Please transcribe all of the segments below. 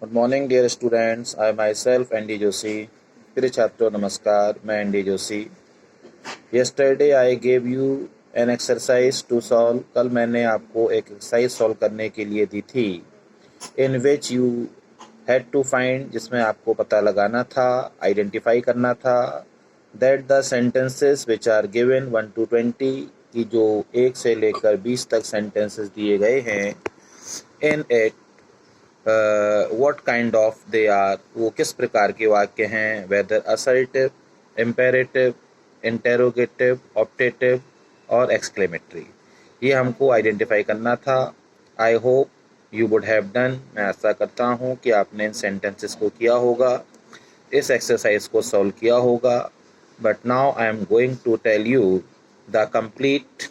Good morning dear students, I myself N D Joshi. प्रिय छात्रों नमस्कार, मैं N D Joshi. Yesterday I gave you an exercise to solve. कल मैंने आपको एक एक्सरसाइज सॉल्व करने के लिए दी थी। In which you had to find, जिसमें आपको पता लगाना था, आइडेंटिफाई करना था that the sentences which are given 1 to 20 की जो 1 से लेकर 20 तक सेंटेंसेस दिए गए हैं, in it what kind of they are, वो किस प्रकार के वाक्य हैं, whether assertive, imperative, interrogative, optative और एक्सक्लेमेटरी। ये हमको आइडेंटिफाई करना था। I hope you would have done, मैं आशा करता हूँ कि आपने इन सेंटेंसेस को किया होगा, इस एक्सरसाइज को सॉल्व किया होगा। But now I am going to tell you the complete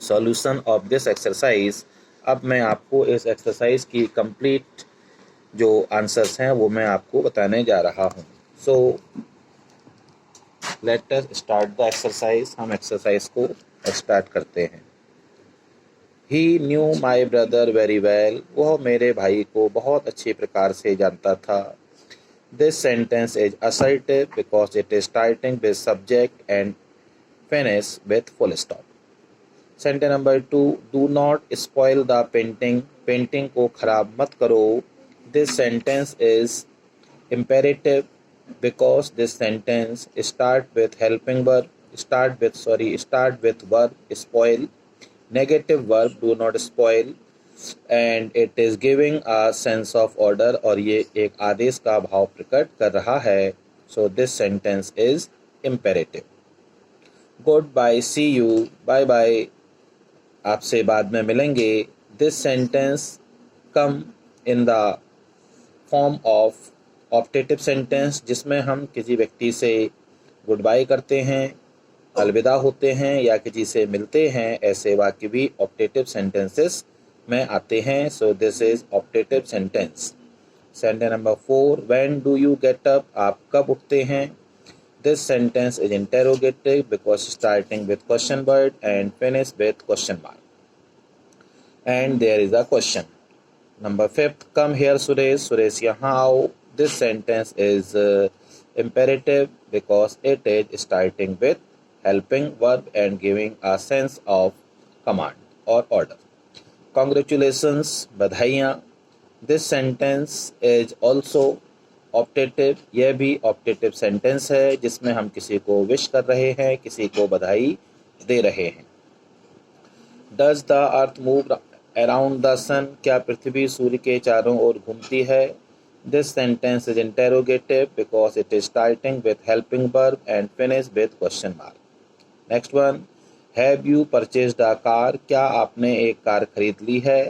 solution of this exercise. अब मैं आपको इस एक्सरसाइज की कंप्लीट जो आंसर्स हैं वो मैं आपको बताने जा रहा हूँ। So let us start the exercise. हम एक्सरसाइज को स्टार्ट करते हैं। He knew my brother very well, वह मेरे भाई को बहुत अच्छी प्रकार से जानता था। This sentence is assertive because it is starting with subject and finish with full stop. Sentence number 2, do not spoil the painting, painting को खराब मत करो। This sentence is imperative because this sentence start with verb spoil, negative verb do not spoil, and it is giving a sense of order, और ये एक आदेश का भाव प्रकट कर रहा है। so this sentence is imperative. goodbye, see you, bye bye, आपसे बाद में मिलेंगे। this sentence come in the form of optative sentence, जिसमें हम किसी व्यक्ति से गुड बाय करते हैं, अलविदा होते हैं या किसी से मिलते हैं। ऐसे वाक्य भी ऑप्टेटिव सेंटेंसेस में आते हैं। So this is optative sentence. Sentence number 4, when do you get up, आप कब उठते हैं। This sentence is interrogative because starting with question word and finish with question mark and there is a question. Number 5, come here Suresh, Suresh यहाँ आओ। This sentence is imperative because it is starting with helping verb and giving a sense of command or order. Congratulations, बधाइयाँ। This sentence is also optative, यह भी optative sentence है जिसमें हम किसी को विश कर रहे हैं, किसी को बधाई दे रहे हैं। Does the earth move around the sun, क्या पृथ्वी सूर्य के चारों ओर घूमती है। This sentence is interrogative because it is starting with helping verb and finish with question mark. Next one, have you purchased a car, क्या आपने एक कार खरीद ली है।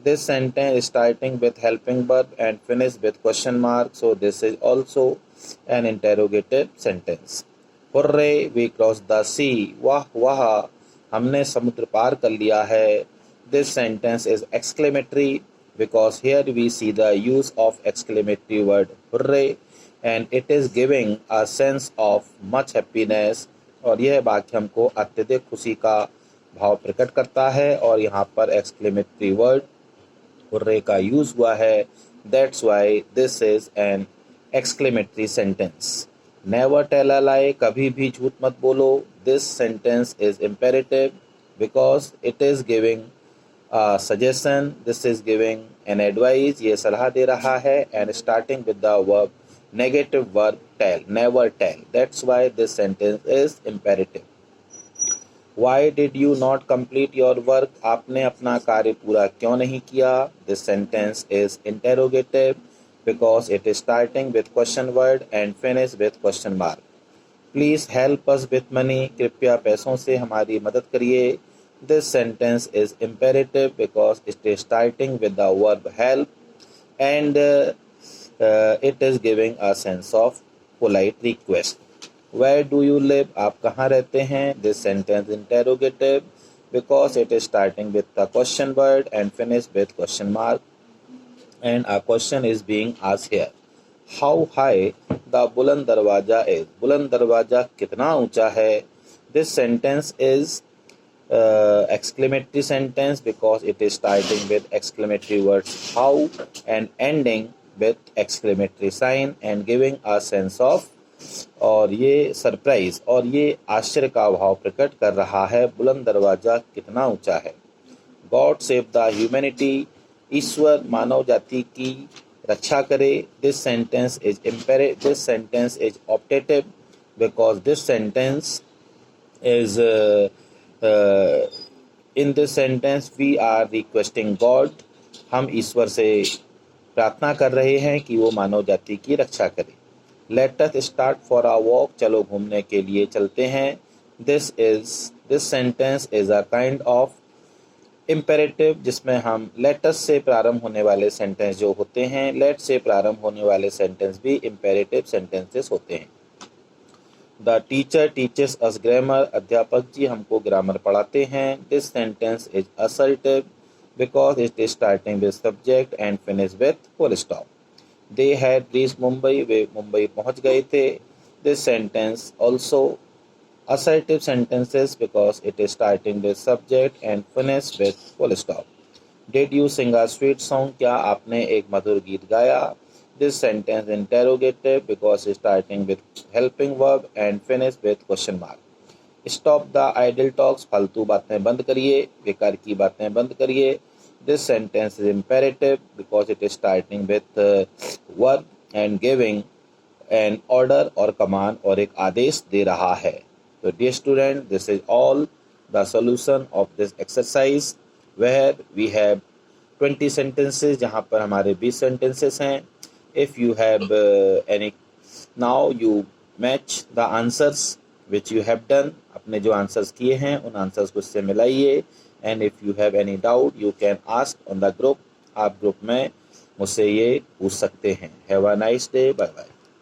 This sentence is starting with helping verb and finish with question mark, so this is also an interrogative sentence. Hooray, we crossed the sea, वाह वाह हमने समुद्र पार कर लिया है। This sentence is exclamatory because here we see the use of exclamatory word hooray and it is giving a sense of much happiness, और यह वाक्य हमको अत्यधिक खुशी का भाव प्रकट करता है और यहाँ पर exclamatory word hooray का यूज हुआ है। That's why this is an exclamatory sentence. Never tell a lie, कभी भी झूठ मत बोलो। This sentence is imperative because it is giving a suggestion, this is giving an advice, ये सलाह दे रहा है, and starting with the verb negative verb tell, never tell. That's why this sentence is imperative. Why did you not complete your work, आपने अपना कार्य पूरा क्यों नहीं किया। This sentence is interrogative because it is starting with question word and finish with question mark. Please help us with money, कृपया पैसों से हमारी मदद करिए। This sentence is imperative because it is starting with the verb help and it is giving a sense of polite request. Where do you live, आप कहाँ रहते हैं। This sentence interrogative because it is starting with the question word and finish with question mark and a question is being asked here. How high the बुलंद दरवाजा is, बुलंद दरवाजा कितना ऊंचा है। This sentence is exclamatory sentence because it is starting with exclamatory words how and ending with exclamatory sign and giving a sense of, और ये surprise और ये आश्चर्य का भाव प्रकट कर रहा है। बुलंद दरवाजा कितना ऊंचा है। गॉड सेव द ह्यूमैनिटी, ईश्वर मानव जाति की रक्षा करे। This sentence is optative because this sentence is in this sentence we are requesting God, हम ईश्वर से प्रार्थना कर रहे हैं कि वो मानव जाति की रक्षा करे। Late us start for a walk, चलो घूमने के लिए चलते हैं। This sentence is a kind of imperative, जिसमें हम लेटस से प्रारंभ होने वाले सेंटेंस जो होते हैं, लेट से प्रारंभ होने वाले सेंटेंस भी इम्पेरेटिव सेंटेंसेस होते हैं। The teacher teachers us grammar, अध्यापक जी हमको ग्रामर पढ़ाते हैं। This sentence is assertive because it is starting with subject and finish with full stop. They had reached Mumbai, वे मुंबई पहुंच गए थे। This sentence also assertive sentences because it is starting with subject and finish with full stop. Did you sing a sweet song? क्या आपने एक मधुर गीत गाया? This sentence interrogative because it is starting with helping verb and finish with question mark. Stop the idle talks, फालतू बातें बंद करिए, बेकार की बातें बंद करिए। This sentence is imperative because it is starting with verb and giving an order or command और एक आदेश दे रहा है। So dear student, this is all the solution of this exercise where we have 20 sentences, जहाँ पर हमारे 20 sentences हैं। If you have any, now you match the answers which you have done, अपने जो answers किए हैं उन answers को इससे मिलाइए। And if you have any doubt, you can ask on the group, आप group में मुझसे ये पूछ सकते हैं। Have a nice day, bye bye.